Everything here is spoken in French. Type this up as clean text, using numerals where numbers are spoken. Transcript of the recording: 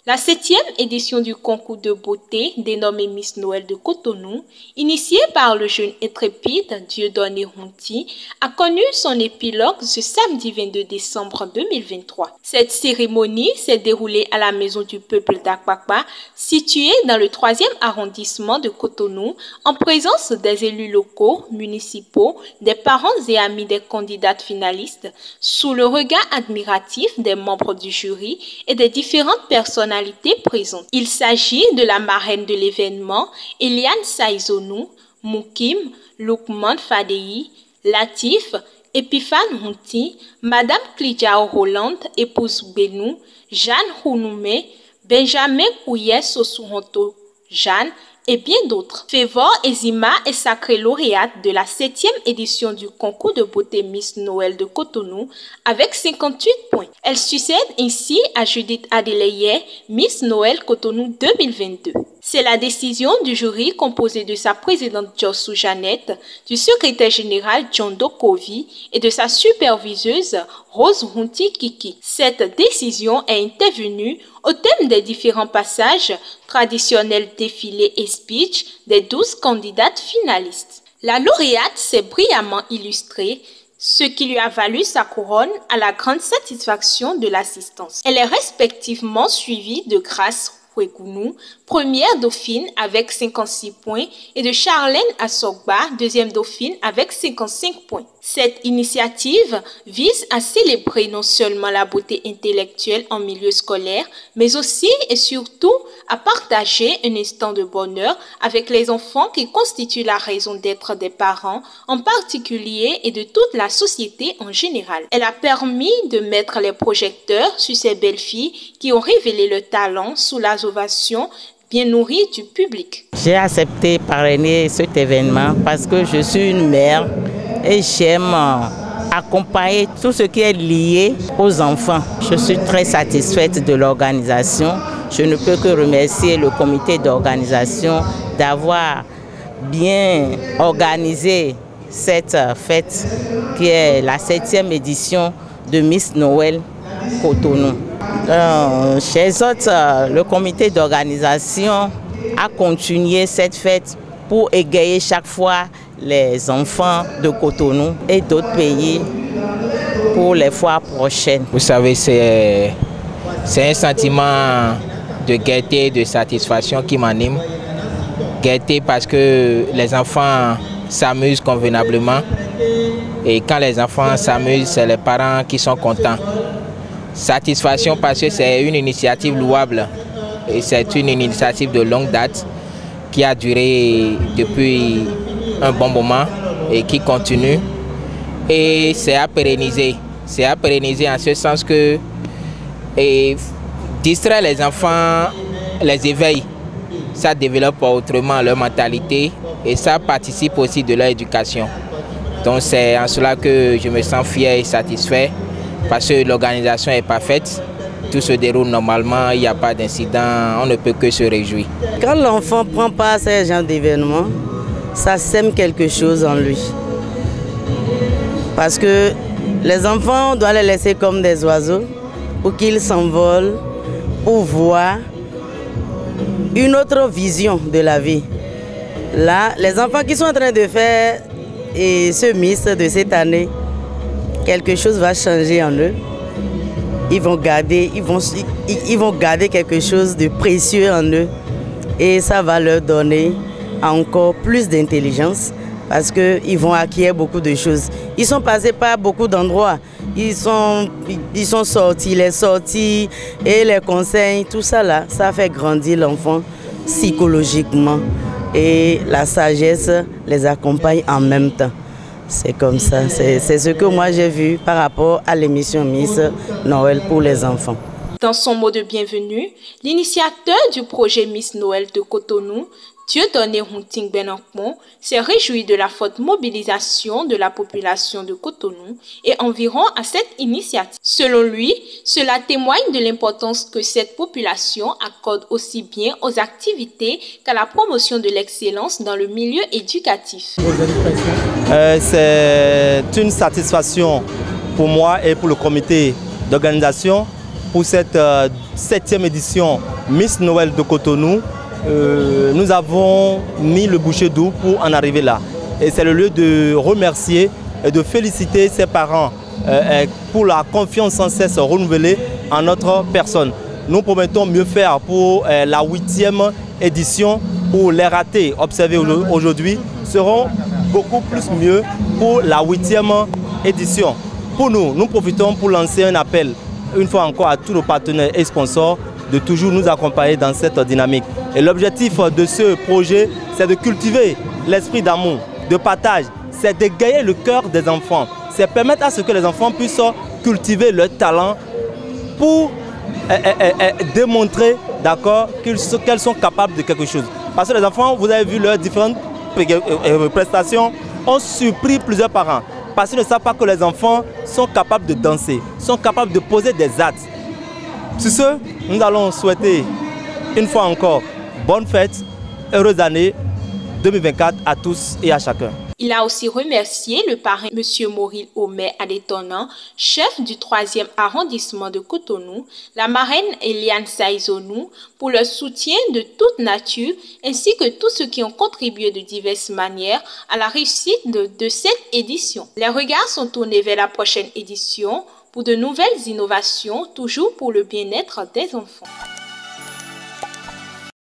La 7e édition du concours de beauté dénommé Miss Noël de Cotonou, initié par le jeune intrépide Dieudonné Honti, a connu son épilogue ce samedi 22 décembre 2023. Cette cérémonie s'est déroulée à la Maison du Peuple d'Akwakwa, située dans le 3e arrondissement de Cotonou, en présence des élus locaux, municipaux, des parents et amis des candidates finalistes, sous le regard admiratif des membres du jury et des différentes personnes présentes. Il s'agit de la marraine de l'événement, Eliane Saïzonou, Moukim, Lukman Fadei, Latif, Epiphane Honti, Madame Klidjao Roland, épouse Benou, Jeanne Hounoumé, Benjamin Kouye Sosuronto Jeanne, et bien d'autres. Févor Ezima est sacrée lauréate de la 7e édition du concours de beauté Miss Noël de Cotonou avec 58 points. Elle succède ainsi à Judith Adeleye, Miss Noël Cotonou 2022. C'est la décision du jury composé de sa présidente Jossou Jeannette, du secrétaire général John Dokovi et de sa superviseuse Rose Hunti Kiki. Cette décision est intervenue au thème des différents passages traditionnels défilés et speech des 12 candidates finalistes. La lauréate s'est brillamment illustrée, ce qui lui a valu sa couronne à la grande satisfaction de l'assistance. Elle est respectivement suivie de Grace Huegounou, première dauphine avec 56 points, et de Charlène Assogba, deuxième dauphine avec 55 points. Cette initiative vise à célébrer non seulement la beauté intellectuelle en milieu scolaire, mais aussi et surtout à partager un instant de bonheur avec les enfants qui constituent la raison d'être des parents en particulier et de toute la société en général. Elle a permis de mettre les projecteurs sur ces belles filles qui ont révélé le talent sous la ovation bien nourrie du public. J'ai accepté parrainer cet événement parce que je suis une mère et j'aime accompagner tout ce qui est lié aux enfants. Je suis très satisfaite de l'organisation. Je ne peux que remercier le comité d'organisation d'avoir bien organisé cette fête qui est la 7e édition de Miss Noël Cotonou. Chez autres, le comité d'organisation a continué cette fête pour égayer chaque fois les enfants de Cotonou et d'autres pays pour les fois prochaines. Vous savez, c'est un sentiment de gaieté, de satisfaction qui m'anime. Gaieté parce que les enfants s'amusent convenablement et quand les enfants s'amusent, c'est les parents qui sont contents. Satisfaction parce que c'est une initiative louable et c'est une initiative de longue date qui a duré depuis un bon moment et qui continue. Et c'est à pérenniser. C'est à pérenniser en ce sens que distraire les enfants les éveille. Ça développe autrement leur mentalité et ça participe aussi de leur éducation. Donc c'est en cela que je me sens fier et satisfait parce que l'organisation est parfaite. Tout se déroule normalement, il n'y a pas d'incident, on ne peut que se réjouir. Quand l'enfant prend part à ce genre d'événement, ça sème quelque chose en lui. Parce que les enfants, on doit les laisser comme des oiseaux pour qu'ils s'envolent, pour voir une autre vision de la vie. Là, les enfants qui sont en train de faire ce Miss de cette année, quelque chose va changer en eux. Ils vont garder quelque chose de précieux en eux et ça va leur donner encore plus d'intelligence parce qu'ils vont acquérir beaucoup de choses. Ils sont passés par beaucoup d'endroits, ils sont sortis, les sorties et les conseils, tout ça là, ça fait grandir l'enfant psychologiquement et la sagesse les accompagne en même temps. C'est comme ça, c'est ce que moi j'ai vu par rapport à l'émission Miss Noël pour les enfants. Dans son mot de bienvenue, l'initiateur du projet Miss Noël de Cotonou, Dieudonné Honti Benankmon, s'est réjoui de la forte mobilisation de la population de Cotonou et environ à cette initiative. Selon lui, cela témoigne de l'importance que cette population accorde aussi bien aux activités qu'à la promotion de l'excellence dans le milieu éducatif. C'est une satisfaction pour moi et pour le comité d'organisation pour cette 7e édition Miss Noël de Cotonou, nous avons mis le bouchée double pour en arriver là. Et c'est le lieu de remercier et de féliciter ses parents pour la confiance sans cesse renouvelée en notre personne. Nous promettons mieux faire pour la 8e édition où les ratés observés aujourd'hui seront beaucoup plus mieux pour la 8e édition. Pour nous, nous profitons pour lancer un appel une fois encore à tous nos partenaires et sponsors de toujours nous accompagner dans cette dynamique. Et l'objectif de ce projet, c'est de cultiver l'esprit d'amour, de partage, c'est d'égayer le cœur des enfants, c'est permettre à ce que les enfants puissent cultiver leur talent pour démontrer qu'elles sont capables de quelque chose. Parce que les enfants, vous avez vu leurs différentes prestations, ont surpris plusieurs parents. Parce qu'ils ne savent pas que les enfants sont capables de danser, sont capables de poser des actes. Sur ce, nous allons souhaiter une fois encore bonne fête, heureuse année 2024 à tous et à chacun. Il a aussi remercié le parrain M. Mauril Omer Adétonnant, chef du 3e arrondissement de Cotonou, la marraine Eliane Saïzonou pour leur soutien de toute nature ainsi que tous ceux qui ont contribué de diverses manières à la réussite de cette édition. Les regards sont tournés vers la prochaine édition pour de nouvelles innovations, toujours pour le bien-être des enfants.